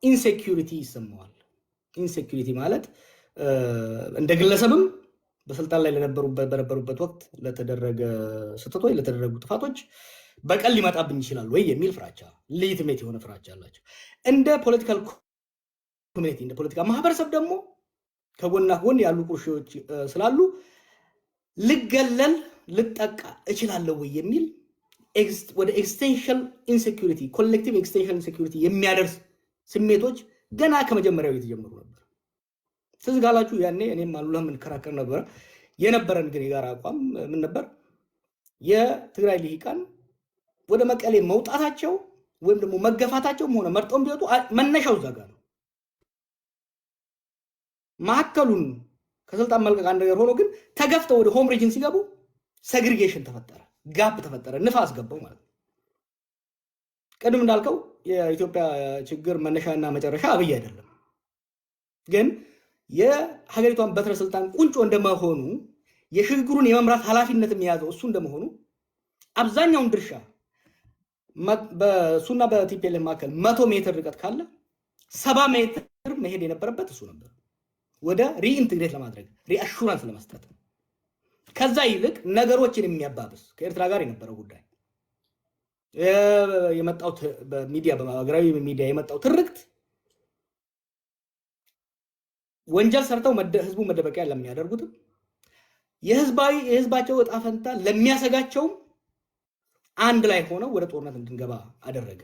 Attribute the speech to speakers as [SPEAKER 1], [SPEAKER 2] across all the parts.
[SPEAKER 1] ኢንሴኩሪቲ ይሰማዋል። ኢንሴኩሪቲ ማለት እንደ ግለሰብም በስልጣን ላይ በነበሩበት ወቅት ለተደረገ ስህተቶች ለተደረጉ ጥፋቶች በቀል ሊመጣብኝ ይችላል ወይ የሚል ፍራቻ ሌጂቲሜት የሆነ ፍራቻ አላቸው። እንደ ፖለቲካል ኮሚኒቲ እንደ ፖለቲካ ማህበረሰብ ደግሞ ከጎንና ጎን ያሉ ቁርሾች ስላሉ ልገለል ልጠቃ እችላለሁ ወይ የሚል ወደ ኤክስቴንሽን ኢንሴኩሪቲ ኮሌክቲቭ ኤክስቴንሽን ኢንሴኩሪቲ የሚያደርስ ስሜቶች ገና ከመጀመሪያው የተጀመሩ ነበር። ስለዚህ ጋላችሁ ያኔ እኔም አሉላ ምን ከራከር ነበር የነበረን ግን የጋራ አቋም ምን ነበር? የትግራይ ልሂቃን ወደ መቀሌ መውጣታቸው ወይም ደግሞ መገፋታቸውም ሆነ መርጠውም ቢወጡ መነሻው እዛ ጋር ነው። ማዕከሉን ከስልጣን መልቀቅ አንድ ነገር ሆኖ ግን ተገፍተው ወደ ሆም ሪጅን ሲገቡ ሴግሪጌሽን ተፈጠረ፣ ጋፕ ተፈጠረ፣ ንፋስ ገባው ማለት ነው። ቅድም እንዳልከው የኢትዮጵያ ችግር መነሻና መጨረሻ አብይ አይደለም። ግን የሀገሪቷን በትረ ስልጣን ቁንጮ እንደመሆኑ የሽግግሩን የመምራት ኃላፊነት የሚያዘው እሱ እንደመሆኑ አብዛኛውን ድርሻ በሱና በቲፒኤልኤፍ መካከል 100 ሜትር ርቀት ካለ 70 ሜትር መሄድ የነበረበት እሱ ነበር፣ ወደ ሪኢንትግሬት ለማድረግ ሪአሹራንስ ለመስጠት። ከዛ ይልቅ ነገሮችን የሚያባብስ ከኤርትራ ጋር የነበረው ጉዳይ የመጣው በሚዲያ በማህበራዊ ሚዲያ የመጣው ትርክት ወንጀል ሰርተው ህዝቡ መደበቂያ ለሚያደርጉትም የህዝባቸው ዕጣ ፈንታ ለሚያሰጋቸውም አንድ ላይ ሆነው ወደ ጦርነት እንድንገባ አደረገ።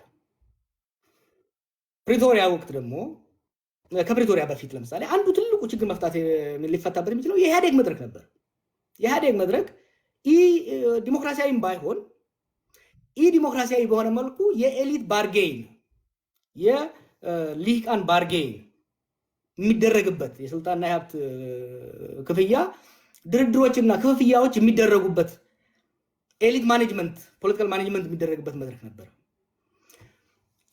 [SPEAKER 1] ፕሪቶሪያ ወቅት ደግሞ ከፕሪቶሪያ በፊት ለምሳሌ አንዱ ትልቁ ችግር መፍታት ሊፈታበት የሚችለው የኢህአዴግ መድረክ ነበር። የኢህአዴግ መድረክ ዲሞክራሲያዊም ባይሆን ዲሞክራሲያዊ በሆነ መልኩ የኤሊት ባርጌን የልሂቃን ባርጌን የሚደረግበት የስልጣንና የሀብት ክፍያ ድርድሮችና ክፍያዎች የሚደረጉበት ኤሊት ማኔጅመንት ፖለቲካል ማኔጅመንት የሚደረግበት መድረክ ነበር።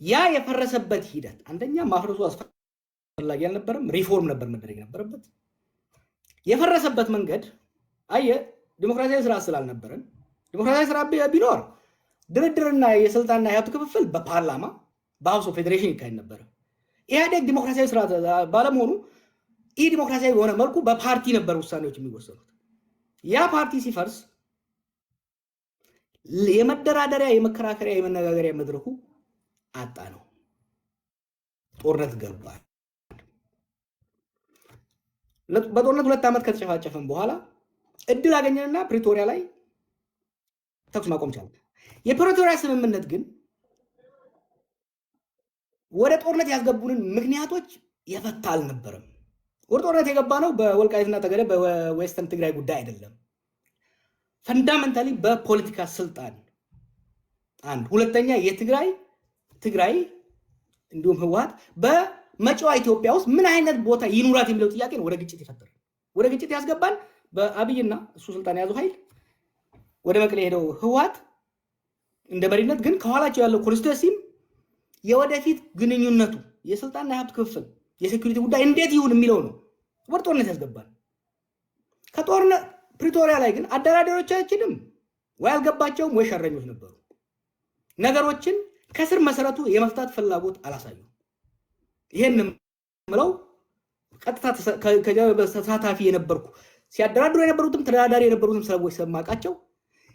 [SPEAKER 1] ያ የፈረሰበት ሂደት አንደኛ ማፍረሱ አስፈላጊ አልነበረም፣ ሪፎርም ነበር መደረግ ነበረበት። የፈረሰበት መንገድ ዲሞክራሲያዊ ስራ ስላልነበረን፣ ዲሞክራሲያዊ ስራ ቢኖር ድርድርና የስልጣንና የሀብት ክፍፍል በፓርላማ በሀውስ ኦፍ ፌዴሬሽን ይካሄድ ነበር። ኢህአዴግ ዲሞክራሲያዊ ስራ ባለመሆኑ ዲሞክራሲያዊ በሆነ መልኩ በፓርቲ ነበር ውሳኔዎች የሚወሰኑት። ያ ፓርቲ ሲፈርስ የመደራደሪያ የመከራከሪያ የመነጋገሪያ መድረኩ አጣ ነው። ጦርነት ገባ። በጦርነት 2 ዓመት ከተጨፋጨፈን በኋላ እድል አገኘንና ፕሪቶሪያ ላይ ተኩስ ማቆም ቻለ። የፕሪቶሪያ ስምምነት ግን ወደ ጦርነት ያስገቡንን ምክንያቶች የፈታ አልነበረም። ወደ ጦርነት የገባ ነው በወልቃይትና ጠገዴ በዌስተርን ትግራይ ጉዳይ አይደለም። ፈንዳሜንታሊ በፖለቲካ ስልጣን አንድ፣ ሁለተኛ የትግራይ እንዲሁም ህወሓት በመጪዋ ኢትዮጵያ ውስጥ ምን አይነት ቦታ ይኑራት የሚለው ጥያቄ ነው ወደ ግጭት የፈጠረ። ወደ ግጭት ያስገባን በአብይና እሱ ስልጣን የያዘው ኃይል ወደ መቀሌ ሄደው ህወሓት እንደ መሪነት ግን ከኋላቸው ያለው ኮንስቲትዩንሲም የወደፊት ግንኙነቱ የስልጣንና የሀብት ክፍል የሴኩሪቲ ጉዳይ እንዴት ይሁን የሚለው ነው ወደ ጦርነት ያስገባን። ከጦርነት ፕሪቶሪያ ላይ ግን አደራዳሪዎቻችንም ወይ አልገባቸውም ወይ ሸረኞች ነበሩ። ነገሮችን ከስር መሰረቱ የመፍታት ፍላጎት አላሳዩም። ይሄን ምለው ቀጥታ ተሳታፊ የነበርኩ ሲያደራድሩ የነበሩትም ተደራዳሪ የነበሩትም ሰዎች ሰማቃቸው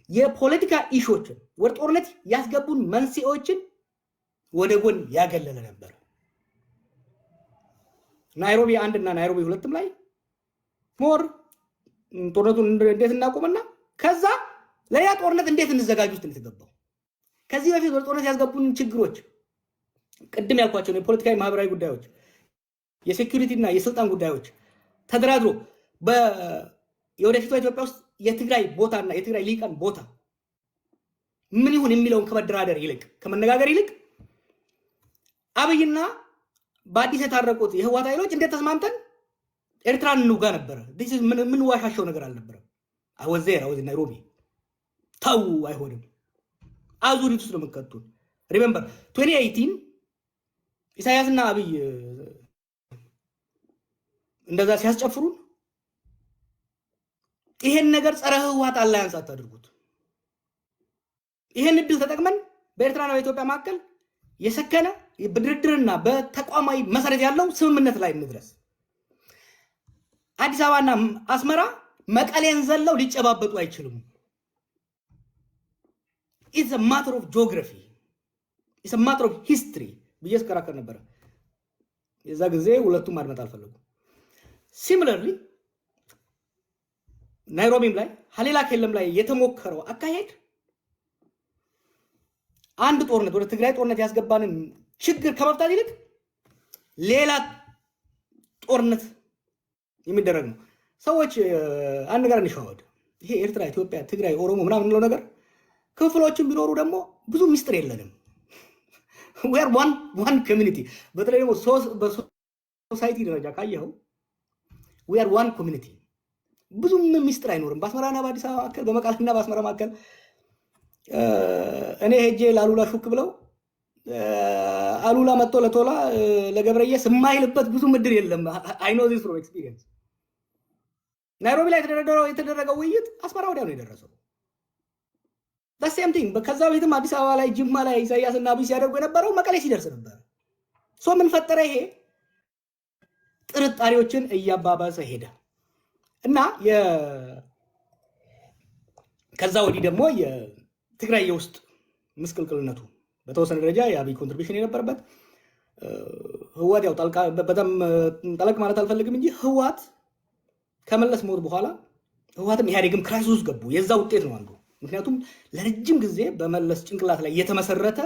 [SPEAKER 1] የፖለቲካ ኢሹዎችን ወደ ጦርነት ያስገቡን መንስኤዎችን ወደ ጎን ያገለለ ነበር። ናይሮቢ 1 እና ናይሮቢ 2 ላይ ሞር ጦርነቱን እንዴት እናቆምና ከዛ ለያ ጦርነት እንዴት እንዘጋጅ ውስጥ የተገባው። ከዚህ በፊት ወደ ጦርነት ያስገቡን ችግሮች ቅድም ያልኳቸው ነው፣ የፖለቲካዊ ማህበራዊ ጉዳዮች፣ የሴኩሪቲ እና የስልጣን ጉዳዮች ተደራድሮ የወደፊቷ ኢትዮጵያ ውስጥ የትግራይ ቦታና የትግራይ ልሂቃን ቦታ ምን ይሁን የሚለውን ከመደራደር ይልቅ ከመነጋገር ይልቅ አብይና በአዲስ የታረቁት የህወሓት ኃይሎች እንዴት ተስማምተን ኤርትራን እንውጋ ነበረ። ምን ዋሻቸው ነገር አልነበረም። አወዘራ ናይሮቢ ታው አይሆንም፣ አዙሪት ውስጥ ነው የምትከቱን። ሪሜምበር 2018 ኢሳያስና አብይ እንደዛ ሲያስጨፍሩን ይሄን ነገር ጸረ ህወሓት አላያንስ አታድርጉት። ይሄን እድል ተጠቅመን በኤርትራና በኢትዮጵያ መካከል የሰከነ በድርድርና በተቋማዊ መሰረት ያለው ስምምነት ላይ እንድረስ። አዲስ አበባና አስመራ መቀሌን ዘለው ሊጨባበጡ አይችሉም። ኢትስ አ ማተር ኦፍ ጂኦግራፊ ኢትስ አ ማተር ኦፍ ሂስትሪ ብዬ ስከራከር ነበረ። የዛ ጊዜ ሁለቱም ማድመጥ አልፈለጉ። ሲሚለርሊ ናይሮቢም ላይ ሀሌላ ኬለም ላይ የተሞከረው አካሄድ አንድ ጦርነት ወደ ትግራይ ጦርነት ያስገባንን ችግር ከመፍታት ይልቅ ሌላ ጦርነት የሚደረግ ነው። ሰዎች አንድ ነገር እንሸዋወድ። ይሄ ኤርትራ፣ ኢትዮጵያ፣ ትግራይ፣ ኦሮሞ ምናምን እንለው ነገር ክፍሎችን ቢኖሩ ደግሞ ብዙ ሚስጥር የለንም። we are one community። በተለይ ደግሞ በሶሳይቲ ደረጃ ካየኸው we are one community። ብዙም ሚስጥር አይኖርም። በአስመራና በአዲስ አበባ መካከል፣ በመቀሌና በአስመራ መካከል እኔ ሄጄ ላሉላ ሹክ ብለው አሉላ መጥቶ ለቶላ ለገብረየስ የማይልበት ብዙ ምድር የለም። አይ ኖ ዚስ ፍሮም ኤክስፒሪየንስ። ናይሮቢ ላይ የተደረገው ውይይት አስመራ ወዲያ ነው የደረሰው። ሴም ቲንግ። ከዛ በፊትም አዲስ አበባ ላይ፣ ጅማ ላይ ኢሳያስና አብይ ሲያደርጉ የነበረው መቀሌ ሲደርስ ነበር። ምን ፈጠረ? ይሄ ጥርጣሬዎችን እያባባሰ ሄደ እና ከዛ ወዲህ ደግሞ የትግራይ የውስጥ ምስቅልቅልነቱ በተወሰነ ደረጃ የአብይ ኮንትሪቢሽን የነበረበት ህዋት ያው በጣም ጠለቅ ማለት አልፈልግም እንጂ ህዋት ከመለስ ሞት በኋላ ህዋትም ኢህአዴግም ክራይሲስ ውስጥ ገቡ። የዛ ውጤት ነው አንዱ። ምክንያቱም ለረጅም ጊዜ በመለስ ጭንቅላት ላይ የተመሰረተ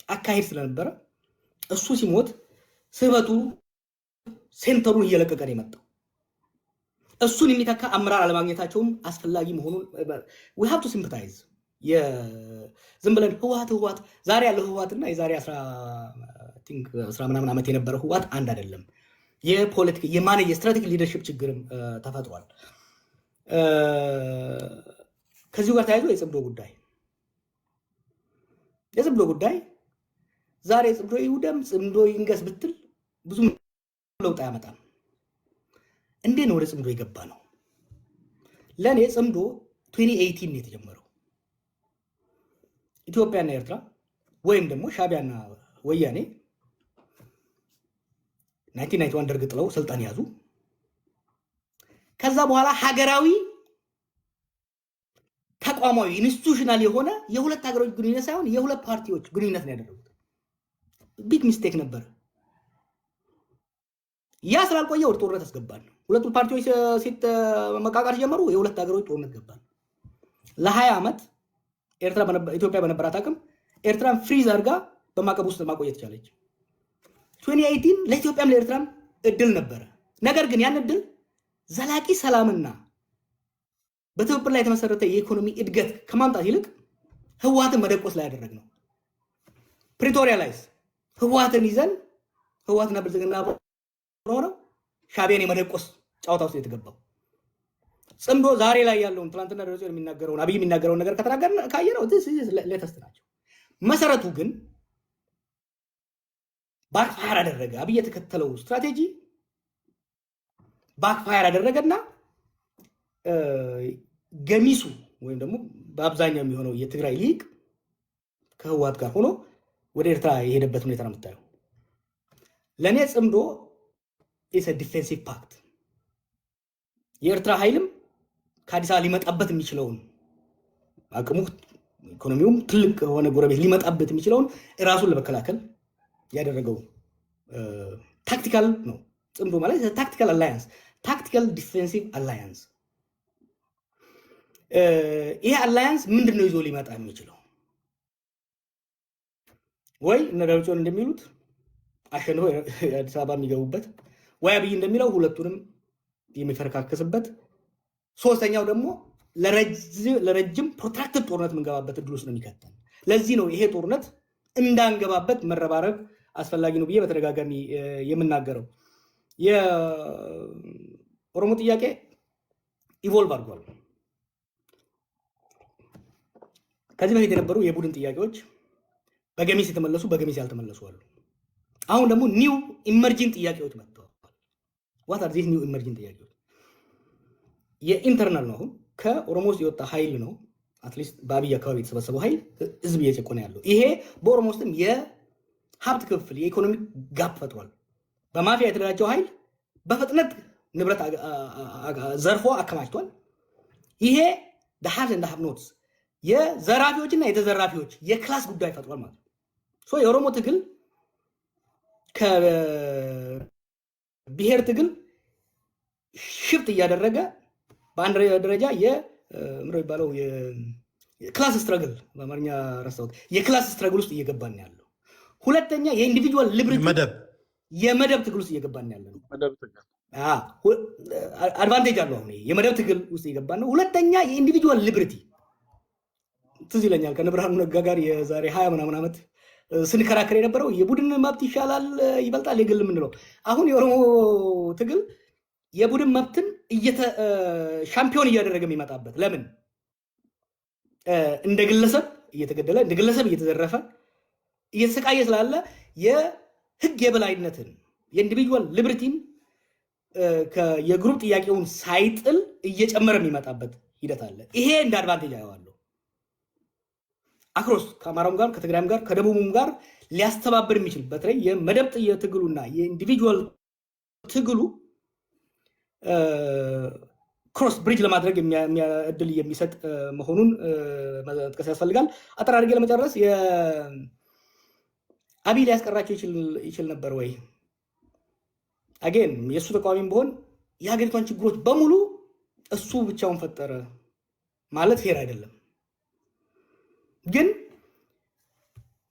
[SPEAKER 1] አካሄድ ስለነበረ እሱ ሲሞት ስበቱ ሴንተሩን እየለቀቀ ነው የመጣው። እሱን የሚተካ አመራር አለማግኘታቸውም አስፈላጊ መሆኑን we have to sympathize። ዝም ብለን ህዋት ዛሬ ያለው ህዋትና የዛሬ 10 ምናምን ዓመት የነበረው ህዋት አንድ አይደለም። የፖለቲካ የማኔጅ ስትራቴጂክ ሊደርሺፕ ችግርም ተፈጥሯል። ከዚሁ ጋር ተያይዞ የጽምዶ ጉዳይ ዛሬ ጽምዶ ይውደም ጽምዶ ይንገስ ብትል ብዙ ለውጥ አያመጣም። እንዴት ነው ወደ ጽምዶ የገባ ነው? ለኔ ጽምዶ 2018 ነው የተጀመረው። ኢትዮጵያና ኤርትራ ወይም ደግሞ ሻቢያና ወያኔ 1991 ደርግ ጥለው ስልጣን ያዙ። ከዛ በኋላ ሀገራዊ ተቋማዊ ኢንስቲትዩሽናል የሆነ የሁለት ሀገሮች ግንኙነት ሳይሆን የሁለት ፓርቲዎች ግንኙነት ነው ያደረጉት። ቢግ ሚስቴክ ነበር። ያ ስላልቆየ ወደ ጦርነት አስገባን። ሁለቱ ፓርቲዎች መቃቃር ጀመሩ። የሁለት ሀገሮች ጦርነት ገባን። ለ20 ዓመት ኢትዮጵያ በነበራት አቅም ኤርትራን ፍሪዝ አድርጋ በማዕቀብ ውስጥ ማቆየት ቻለች። 2018 ለኢትዮጵያም ለኤርትራም እድል ነበረ። ነገር ግን ያን እድል ዘላቂ ሰላምና በትብብር ላይ የተመሰረተ የኢኮኖሚ እድገት ከማምጣት ይልቅ ህዋትን መደቆስ ላይ ያደረግነው። ፕሪቶሪያ ላይስ ህዋትን ይዘን ህዋትና ብልጽግና ሆነው ሻቢያን የመደቆስ ጨዋታ ውስጥ የተገባው። ጽምዶ ዛሬ ላይ ያለውን ትናንትና ደረጃውን የሚናገረውን አብይ የሚናገረውን ነገር ከተናገርን ካየነው ሌተስት ናቸው። መሰረቱ ግን ባክፋየር አደረገ። አብይ የተከተለው ስትራቴጂ ባክፋየር አደረገና ገሚሱ ወይም ደግሞ በአብዛኛው የሚሆነው የትግራይ ሊግ ከህዋት ጋር ሆኖ ወደ ኤርትራ የሄደበት ሁኔታ ነው የምታየው። ለእኔ ጽምዶ ኢስ ዲፌንሲቭ ፓክት። የኤርትራ ኃይልም ከአዲስ አበባ ሊመጣበት የሚችለውን አቅሙ ኢኮኖሚውም ትልቅ የሆነ ጎረቤት ሊመጣበት የሚችለውን ራሱን ለመከላከል ያደረገው ታክቲካል ነው። ጽምዶ ማለት ታክቲካል አላያንስ፣ ታክቲካል ዲፌንሲቭ አላያንስ። ይሄ አላያንስ ምንድነው ይዞ ሊመጣ የሚችለው? ወይ እነ ደብረጽዮን እንደሚሉት አሸንፈው አዲስ አበባ የሚገቡበት፣ ወይ አብይ እንደሚለው ሁለቱንም የሚፈረካከስበት፣ ሶስተኛው ደግሞ ለረጅም ፕሮትራክትድ ጦርነት የምንገባበት እድል ውስጥ ነው የሚከተል። ለዚህ ነው ይሄ ጦርነት እንዳንገባበት መረባረብ አስፈላጊ ነው ብዬ በተደጋጋሚ የምናገረው። የኦሮሞ ጥያቄ ኢቮልቭ አድርጓል። ከዚህ በፊት የነበሩ የቡድን ጥያቄዎች በገሚስ የተመለሱ በገሚስ ያልተመለሱ አሉ። አሁን ደግሞ ኒው ኢመርጂንግ ጥያቄዎች መጥተዋል። ዋት አር ዚስ ኒው ኢመርጂንግ ጥያቄዎች? የኢንተርናል ነው። አሁን ከኦሮሞ ውስጥ የወጣ ኃይል ነው። አትሊስት በአብይ አካባቢ የተሰበሰበው ኃይል ህዝብ እየጨቆነ ያለው ይሄ በኦሮሞ ውስጥም ሀብት ክፍል የኢኮኖሚ ጋፕ ፈጥሯል። በማፊያ የተደራጀው ኃይል በፍጥነት ንብረት ዘርፎ አከማችቷል። ይሄ ሀቭ ኤንድ ሀቭ ኖትስ የዘራፊዎችና የተዘራፊዎች የክላስ ጉዳይ ፈጥሯል ማለት ነው። የኦሮሞ ትግል ከብሔር ትግል ሽፍት እያደረገ በአንድ ደረጃ የሚባለው የክላስ ስትረግል በአማርኛ ረሳሁት፣ የክላስ ስትረግል ውስጥ እየገባን ያለው። ሁለተኛ የኢንዲቪጁዋል ሊብሪቲ የመደብ ትግል ውስጥ እየገባን ያለ ነው። አድቫንቴጅ አለው። አሁን የመደብ ትግል ውስጥ እየገባን ነው። ሁለተኛ የኢንዲቪጁዋል ሊብሪቲ ትዝ ይለኛል ከነብርሃኑ ነጋ ጋር የዛሬ 20 ምናምን ዓመት ስንከራከር የነበረው የቡድን መብት ይሻላል ይበልጣል የግል የምንለው። አሁን የኦሮሞ ትግል የቡድን መብትን ሻምፒዮን እያደረገ የሚመጣበት ለምን እንደ ግለሰብ እየተገደለ እንደ ግለሰብ እየተዘረፈ እየተሰቃየ ስላለ የህግ የበላይነትን የኢንዲቪጁዋል ሊብሪቲን የግሩፕ ጥያቄውን ሳይጥል እየጨመረ የሚመጣበት ሂደት አለ። ይሄ እንደ አድቫንቴጅ አየዋለሁ። አክሮስ ከአማራውም ጋር ከትግራይም ጋር ከደቡብም ጋር ሊያስተባብር የሚችል በተለይ የመደብ ትግሉና የኢንዲቪጁዋል ትግሉ ክሮስ ብሪጅ ለማድረግ እድል የሚሰጥ መሆኑን መጥቀስ ያስፈልጋል። አጠር አድርጌ ለመጨረስ አብይ ሊያስቀራቸው ይችል ነበር ወይ? አጌን የእሱ ተቃዋሚም ቢሆን የሀገሪቷን ችግሮች በሙሉ እሱ ብቻውን ፈጠረ ማለት ፌር አይደለም። ግን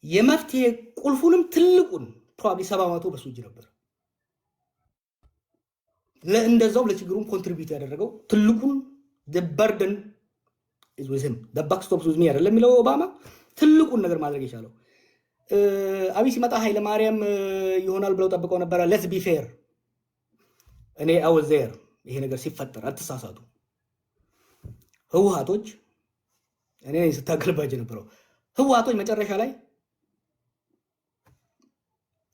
[SPEAKER 1] የመፍትሄ ቁልፉንም ትልቁን ፕሮባብሊ 70% በሱ እጅ ነበር። እንደዛው ለችግሩም ኮንትሪቢዩት ያደረገው ትልቁን በርደን is with him the buck stops with me አይደለም የሚለው ኦባማ ትልቁን ነገር ማድረግ የቻለው። አብይ ሲመጣ ኃይለ ማርያም ይሆናል ብለው ጠብቀው ነበር። let's be fair እኔ I was there ይሄ ነገር ሲፈጠር አትሳሳቱ። ህወሓቶች እኔ ስታገልባቸው ነበረው። ህወሓቶች መጨረሻ ላይ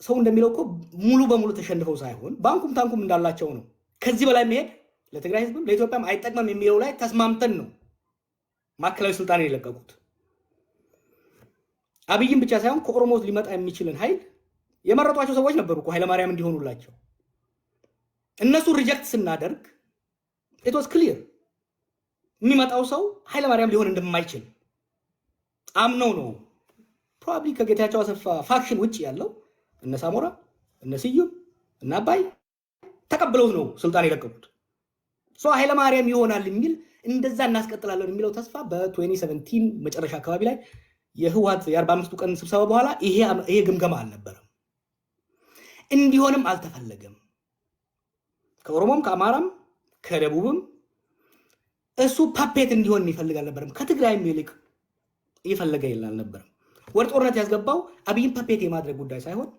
[SPEAKER 1] ሰው እንደሚለው እኮ ሙሉ በሙሉ ተሸንፈው ሳይሆን ባንኩም ታንኩም እንዳላቸው ነው። ከዚህ በላይ መሄድ ለትግራይ ህዝብም ለኢትዮጵያም አይጠቅምም የሚለው ላይ ተስማምተን ነው ማዕከላዊ ስልጣን የለቀቁት። አብይም ብቻ ሳይሆን ከኦሮሞ ሊመጣ የሚችልን ኃይል የመረጧቸው ሰዎች ነበሩ እኮ ኃይለማርያም እንዲሆኑላቸው። እነሱ ሪጀክት ስናደርግ it was clear የሚመጣው ሰው ኃይለማርያም ሊሆን እንደማይችል አምነው ነው። ፕሮባብሊ ከጌታቸው አሰፋ ፋክሽን ውጪ ያለው እነ ሳሞራ እነ ስዩም እና አባይ ተቀብለው ነው ስልጣን የለቀቁት። ኃይለማርያም ይሆናል የሚል እንደዛ እናስቀጥላለን የሚለው ተስፋ በ2017 መጨረሻ አካባቢ ላይ የህወሓት የ45 ቀን ስብሰባ በኋላ ይሄ ግምገማ አልነበረም። እንዲሆንም አልተፈለገም። ከኦሮሞም ከአማራም ከደቡብም እሱ ፓፔት እንዲሆን ይፈልግ አልነበረም። ከትግራይም ይልቅ ይፈልገ አልነበረም። ወደ ጦርነት ያስገባው አብይን ፓፔት የማድረግ ጉዳይ ሳይሆን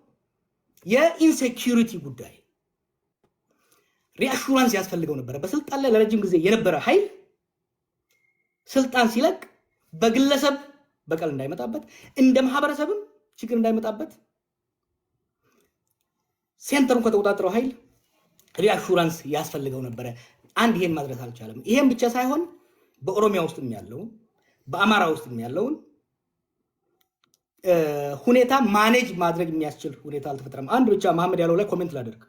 [SPEAKER 1] የኢንሴኪዩሪቲ ጉዳይ ሪአሹራንስ ያስፈልገው ነበር። በስልጣን ላይ ለረጅም ጊዜ የነበረ ኃይል ስልጣን ሲለቅ በግለሰብ በቀል እንዳይመጣበት እንደ ማህበረሰብም ችግር እንዳይመጣበት ሴንተሩን ከተቆጣጠረው ኃይል ሪአሹራንስ ያስፈልገው ነበር። አንድ ይሄን ማድረግ አልቻለም። ይሄን ብቻ ሳይሆን በኦሮሚያ ውስጥም ያለው በአማራ ውስጥም ያለውን ሁኔታ ማኔጅ ማድረግ የሚያስችል ሁኔታ አልተፈጠረም። አንድ ብቻ መሐመድ ያለው ላይ ኮሜንት ላደርግ።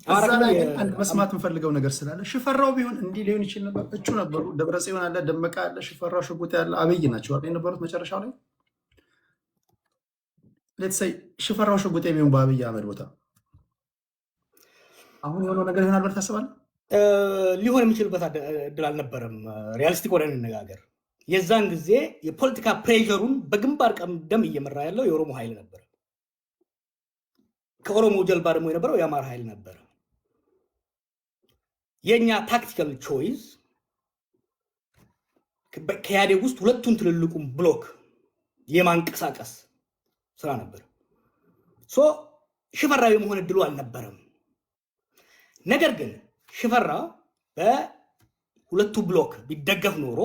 [SPEAKER 2] አማራ ላይ አንድ መስማት የምፈልገው ነገር ስላለ ሽፈራው ቢሆን እንዲህ ሊሆን ይችል ነበር። እጩ ነበሩ። ደብረጽዮን አለ፣ ደመቀ አለ፣ ሽፈራው ሽጉጤ ያለ አብይ ናቸው አይደል የነበሩት መጨረሻው ላይ። ሌትስ ሴይ ሽፈራው ሽጉጤ ቢሆን በአብይ አህመድ ቦታ አሁን የሆነው ነገር ይሆናል ብለህ ታስባለህ?
[SPEAKER 1] ሊሆን የሚችልበት እድል አልነበረም። ሪያሊስቲክ ሆነን እንነጋገር። የዛን ጊዜ የፖለቲካ ፕሬሸሩን በግንባር ቀደም እየመራ ያለው የኦሮሞ ኃይል ነበር። ከኦሮሞ ጀልባ ደግሞ የነበረው የአማራ ኃይል ነበር። የኛ ታክቲካል ቾይስ ከኢህአዴግ ውስጥ ሁለቱን ትልልቁም ብሎክ የማንቀሳቀስ ስራ ነበር። ሽፈራው የመሆን እድሉ አልነበረም። ነገር ግን ሽፈራ በሁለቱ ብሎክ ቢደገፍ ኖሮ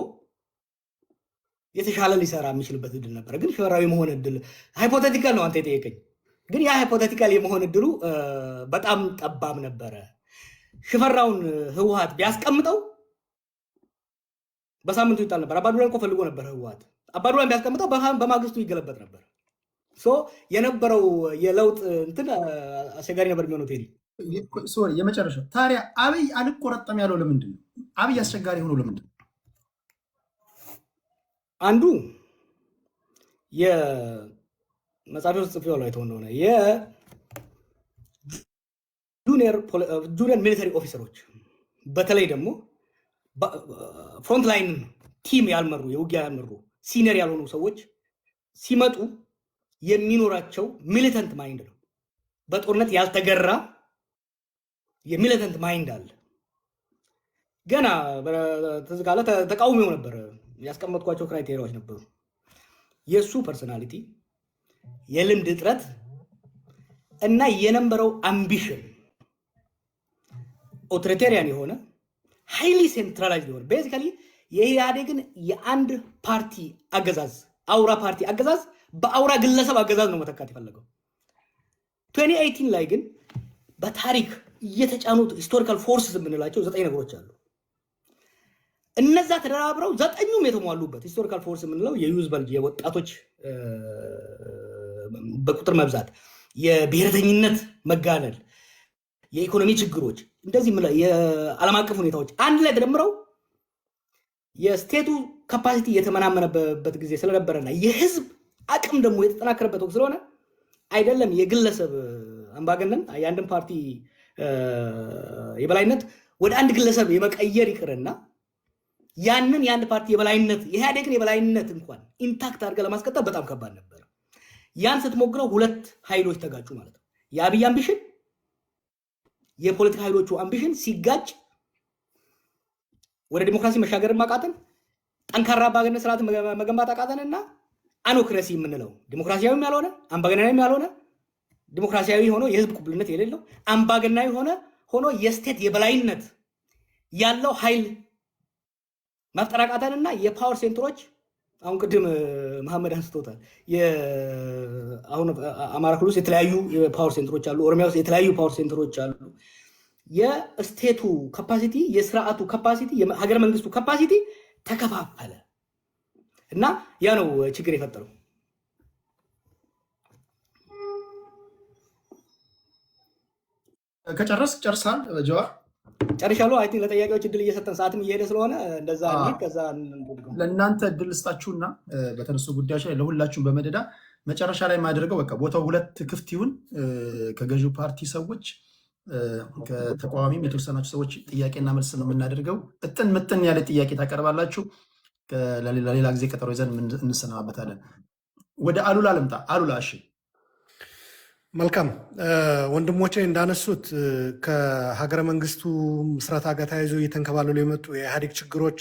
[SPEAKER 1] የተሻለ ሊሰራ የሚችልበት እድል ነበር። ግን ሽፈራው የመሆን እድል ሃይፖቴቲካል ነው አንተ የጠየቀኝ። ግን ያ ሃይፖቴቲካል የመሆን እድሉ በጣም ጠባብ ነበረ። ሽፈራውን ህወሓት ቢያስቀምጠው በሳምንቱ ይጣል ነበር። አባዱላን እኮ ፈልጎ ነበር ህወሓት። አባዱላን ቢያስቀምጠው በማግስቱ ይገለበጥ ነበር። የነበረው የለውጥ እንትን አስቸጋሪ ነበር የሚሆነው። ቴዲ
[SPEAKER 2] ሶሪ የመጨረሻው ታዲያ አብይ አልቆረጠም ያለው ለምንድን ነው? አብይ አስቸጋሪ ሆኖ ለምንድን ነው?
[SPEAKER 1] አንዱ የመጽሐፍ ውስጥ ጽፌው ላይ እንደሆነ የጁኒየር ሚሊተሪ ኦፊሰሮች በተለይ ደግሞ ፍሮንት ላይን ቲም ያልመሩ የውጊያ ያልመሩ ሲኒየር ያልሆኑ ሰዎች ሲመጡ የሚኖራቸው ሚሊተንት ማይንድ ነው። በጦርነት ያልተገራ የሚሊተንት ማይንድ አለ። ገና ተዝካለ ተቃውሞው ነበር። ያስቀመጥኳቸው ክራይቴሪያዎች ነበሩ። የሱ ፐርሰናሊቲ፣ የልምድ እጥረት እና የነበረው አምቢሽን ኦቶሪቴሪያን የሆነ ሃይሊ ሴንትራላይዝድ የሆነ ቤዚካሊ የኢህአዴግን የአንድ ፓርቲ አገዛዝ አውራ ፓርቲ አገዛዝ በአውራ ግለሰብ አገዛዝ ነው መተካት የፈለገው። 2018 ላይ ግን በታሪክ እየተጫኑት ሂስቶሪካል ፎርስስ የምንላቸው 9 ነገሮች አሉ። እነዛ ተደራብረው 9ኙም የተሟሉበት ሂስቶሪካል ፎርስ የምንለው የዩዝ በልጅ የወጣቶች በቁጥር መብዛት፣ የብሔረተኝነት መጋነል፣ የኢኮኖሚ ችግሮች፣ እንደዚህ የዓለም አቀፍ ሁኔታዎች አንድ ላይ ተደምረው የስቴቱ ካፓሲቲ የተመናመነበት ጊዜ ስለነበረና የህዝብ አቅም ደግሞ የተጠናከረበት ወቅት ስለሆነ አይደለም የግለሰብ አምባገነን የአንድን ፓርቲ የበላይነት ወደ አንድ ግለሰብ የመቀየር ይቅርና ያንን የአንድ ፓርቲ የበላይነት የኢህአዴግን የበላይነት እንኳን ኢንታክት አድርገህ ለማስቀጠል በጣም ከባድ ነበር። ያን ስትሞክረው ሁለት ኃይሎች ተጋጩ ማለት ነው። የአብይ አምቢሽን፣ የፖለቲካ ኃይሎቹ አምቢሽን ሲጋጭ ወደ ዲሞክራሲ መሻገርን ማቃተን፣ ጠንካራ አምባገነን ስርዓት መገንባት አቃተንና አኖክራሲ የምንለው ዲሞክራሲያዊም ያልሆነ አምባገነናዊም ያልሆነ ዲሞክራሲያዊ ሆኖ የህዝብ ቁብልነት የሌለው አምባገነናዊ ሆኖ የስቴት የበላይነት ያለው ኃይል መፍጠር አቃተንና የፓወር ሴንተሮች አሁን ቅድም መሐመድ አንስቶታል። አሁን አማራ ክልል ውስጥ የተለያዩ የፓወር ሴንተሮች አሉ። ኦሮሚያ ውስጥ የተለያዩ ፓወር ሴንተሮች አሉ። የስቴቱ ካፓሲቲ፣ የስርዓቱ ካፓሲቲ፣ የሀገረ መንግስቱ ካፓሲቲ ተከፋፈለ እና ያ ነው ችግር የፈጠረው።
[SPEAKER 2] ጨርሳል ጀዋር?
[SPEAKER 1] ጨርሻለሁ። አይ ቲንክ ለጠያቂዎች እድል እየሰጠን ሰዓትም እየሄደ ስለሆነ እንደዛ ከዛ
[SPEAKER 2] ለእናንተ እድል ልስጣችሁና በተነሱ ጉዳዮች ላይ ለሁላችሁም በመደዳ መጨረሻ ላይ የማደርገው በቃ ቦታው ሁለት ክፍት ይሁን። ከገዢው ፓርቲ ሰዎች ከተቃዋሚም የተወሰናችሁ ሰዎች ጥያቄና መልስ ነው የምናደርገው። እጥን ምጥን ያለ ጥያቄ ታቀርባላችሁ። ለሌላ ጊዜ ቀጠሮ ይዘን እንሰናበታለን። ወደ አሉላ ልምጣ። አሉላ እሺ።
[SPEAKER 3] መልካም ወንድሞቼ እንዳነሱት ከሀገረ መንግስቱ ምስረታ ጋር ተያይዞ እየተንከባለሉ የመጡ የኢህአዴግ ችግሮች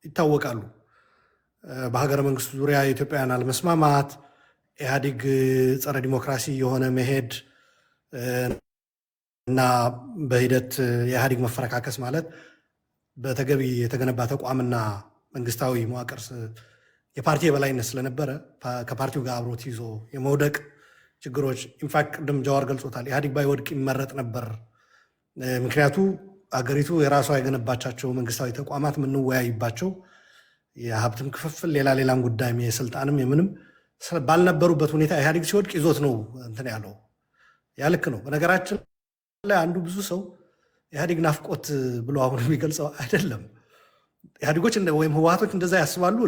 [SPEAKER 3] ይታወቃሉ። በሀገረ መንግስቱ ዙሪያ የኢትዮጵያውያን አለመስማማት፣ ኢህአዴግ ጸረ ዲሞክራሲ የሆነ መሄድ እና በሂደት የኢህአዴግ መፈረካከስ ማለት በተገቢ የተገነባ ተቋምና መንግስታዊ መዋቅር የፓርቲ የበላይነት ስለነበረ ከፓርቲው ጋር አብሮት ይዞ የመውደቅ ችግሮች ኢንፋክት ቅድም ጀዋር ገልጾታል። ኢህአዴግ ባይወድቅ ይመረጥ ነበር። ምክንያቱ አገሪቱ የራሷ የገነባቻቸው መንግስታዊ ተቋማት የምንወያይባቸው የሀብትም ክፍፍል ሌላም ጉዳይም የስልጣንም የምንም ባልነበሩበት ሁኔታ ኢህአዴግ ሲወድቅ ይዞት ነው እንትን ያለው። ያ ልክ ነው። በነገራችን ላይ አንዱ ብዙ ሰው ኢህአዴግ ናፍቆት ብሎ አሁን የሚገልጸው አይደለም። ኢህአዴጎች ወይም ህወሓቶች እንደዛ ያስባሉ።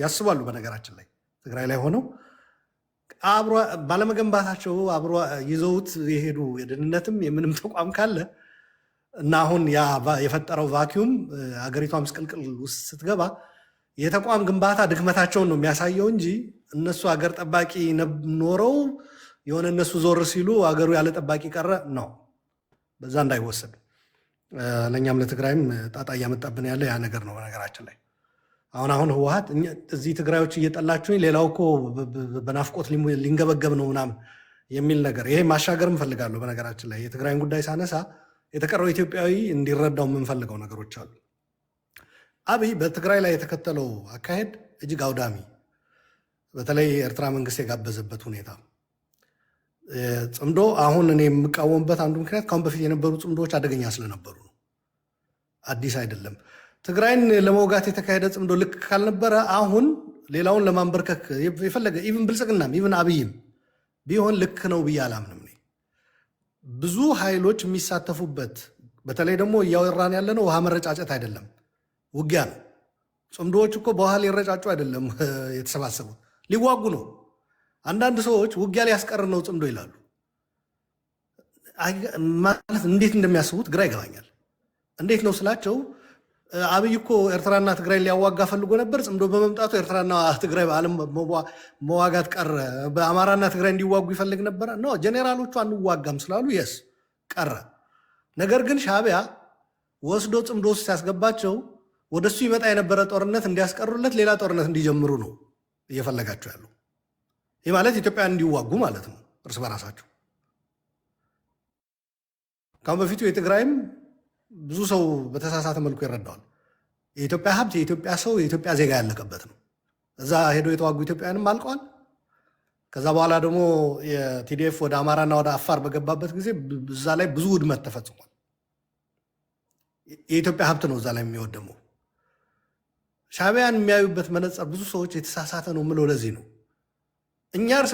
[SPEAKER 3] ያስባሉ። በነገራችን ላይ ትግራይ ላይ ሆነው አብሮ ባለመገንባታቸው አብሮ ይዘውት የሄዱ የደህንነትም የምንም ተቋም ካለ እና አሁን የፈጠረው ቫኪዩም አገሪቷ ምስቅልቅል ውስጥ ስትገባ የተቋም ግንባታ ድክመታቸውን ነው የሚያሳየው እንጂ እነሱ አገር ጠባቂ ኖረው የሆነ እነሱ ዞር ሲሉ አገሩ ያለ ጠባቂ ቀረ ነው። በዛ እንዳይወሰድ ለእኛም ለትግራይም ጣጣ እያመጣብን ያለ ያ ነገር ነው። በነገራችን ላይ አሁን ህወሓት እዚህ ትግራዮች እየጠላችሁኝ ሌላው እኮ በናፍቆት ሊንገበገብ ነው ምናምን የሚል ነገር ይሄ ማሻገር እንፈልጋለሁ። በነገራችን ላይ የትግራይን ጉዳይ ሳነሳ የተቀረው ኢትዮጵያዊ እንዲረዳው የምንፈልገው ነገሮች አሉ። አብይ በትግራይ ላይ የተከተለው አካሄድ እጅግ አውዳሚ፣ በተለይ ኤርትራ መንግስት የጋበዘበት ሁኔታ ጽምዶ አሁን እኔ የምቃወምበት አንዱ ምክንያት ካሁን በፊት የነበሩ ጽምዶዎች አደገኛ ስለነበሩ ነው። አዲስ አይደለም። ትግራይን ለመውጋት የተካሄደ ጽምዶ ልክ ካልነበረ አሁን ሌላውን ለማንበርከክ የፈለገ ኢቭን ብልጽግናም ኢቭን አብይም ቢሆን ልክ ነው ብዬ አላምንም። ብዙ ኃይሎች የሚሳተፉበት በተለይ ደግሞ እያወራን ያለ ነው ውሃ መረጫጨት አይደለም፣ ውጊያ ነው። ጽምዶዎች እኮ በውሃ ሊረጫጩ አይደለም የተሰባሰቡት፣ ሊዋጉ ነው። አንዳንድ ሰዎች ውጊያ ሊያስቀር ነው ጽምዶ ይላሉ። ማለት እንዴት እንደሚያስቡት ግራ ይገባኛል። እንዴት ነው ስላቸው አብይ እኮ ኤርትራና ትግራይ ሊያዋጋ ፈልጎ ነበር። ጽምዶ በመምጣቱ ኤርትራና ትግራይ በዓለም መዋጋት ቀረ። በአማራና ትግራይ እንዲዋጉ ይፈልግ ነበረ። ኖ ጄኔራሎቹ አንዋጋም ስላሉ የስ ቀረ። ነገር ግን ሻዕቢያ ወስዶ ጽምዶ ውስጥ ሲያስገባቸው ወደሱ ይመጣ የነበረ ጦርነት እንዲያስቀሩለት ሌላ ጦርነት እንዲጀምሩ ነው እየፈለጋቸው ያለው። ይህ ማለት ኢትዮጵያ እንዲዋጉ ማለት ነው እርስ በራሳቸው። ካሁን በፊቱ የትግራይም ብዙ ሰው በተሳሳተ መልኩ ይረዳዋል። የኢትዮጵያ ሀብት፣ የኢትዮጵያ ሰው፣ የኢትዮጵያ ዜጋ ያለቀበት ነው። እዛ ሄዶ የተዋጉ ኢትዮጵያውያንም አልቀዋል። ከዛ በኋላ ደግሞ የቲዲኤፍ ወደ አማራና ወደ አፋር በገባበት ጊዜ እዛ ላይ ብዙ ውድመት ተፈጽሟል። የኢትዮጵያ ሀብት ነው እዛ ላይ የሚወደመው። ሻዕቢያን የሚያዩበት መነጽር ብዙ ሰዎች የተሳሳተ ነው የምለው ለዚህ ነው። እኛ እርስ